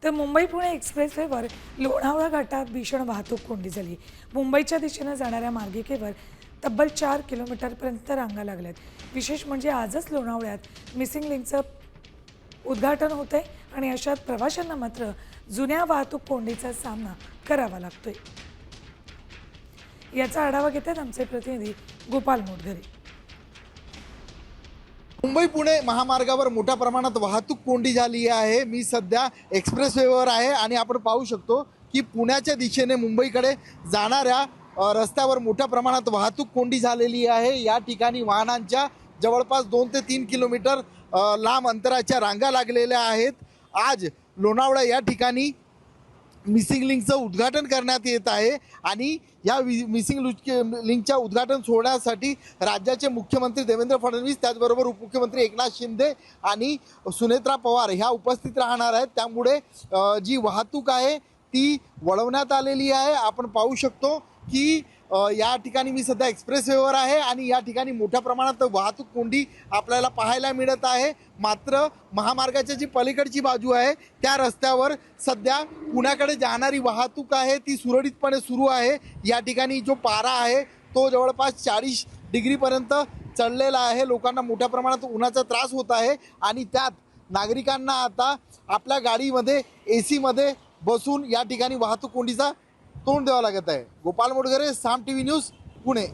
तर मुंबई पुणे एक्सप्रेसवेवर लोणावळा घाटात भीषण वाहतूक कोंडी झाली। मुंबईच्या दिशेनं जाणाऱ्या मार्गिकेवर तब्बल 4 किलोमीटरपर्यंत रांगा लागल्यात। विशेष म्हणजे आजच लोणावळ्यात मिसिंग लिंकचं उद्घाटन होतंय आणि अशात प्रवाशांना मात्र जुन्या वाहतूक कोंडीचा सामना करावा लागतोय। याचा आढावा घेतात आमचे प्रतिनिधी गोपाल मोटघरे। मुंबई पुणे महामार्गावर मोठ्या प्रमाणात वाहतूक कोंडी झाली आहे। मी सध्या एक्सप्रेसवेवर आहे आणि आपण पाहू शकतो की पुण्याच्या दिशेने मुंबईकडे जाणाऱ्या रस्त्यावर मोठ्या प्रमाणात वाहतूक कोंडी झालेली आहे। या ठिकाणी वाहनांच्या जवळपास 2 ते 3 किलोमीटर लांब अंतराच्या रांगा लागलेल्या आहेत। आज लोणावळा या ठिकाणी मिसिंग लिंकचं उद्घाटन करण्यात येत आहे आणि या मिसिंग लिंकच्या उद्घाटन सोहळ्यासाठी राज्याचे मुख्यमंत्री देवेंद्र फडणवीस, त्याचबरोबर उपमुख्यमंत्री एकनाथ शिंदे आणि सुनेत्रा पवार ह्या उपस्थित राहणार आहेत। त्यामुळे जी वाहतूक आहे ती वळवण्यात आलेली आहे। आपण पाहू शकतो की या ठिकाणी मी सध्या एक्सप्रेसवेवर आहे आणि या ठिकाणी मोठ्या प्रमाणात वाहतूक कोंडी आपल्याला पाहायला मिळत आहे। मात्र महामार्गाची जी पलीकडची बाजू आहे त्या रस्त्यावर सध्या पुण्याकडे जाणारी वाहतूक आहे ती सुरळीतपणे सुरू आहे। या ठिकाणी जो पारा आहे तो जवळपास 40 डिग्रीपर्यंत चढलेला आहे। लोकांना मोठ्या प्रमाणात उन्हाचा त्रास होत आहे आणि त्यात नागरिकांना आता आपल्या गाडीमध्ये AC मध्ये बसून या ठिकाणी वाहतूक कोंडीचा तोंड द्यावं लागत आहे। गोपाल मोटघरे, साम TV न्यूज, पुणे।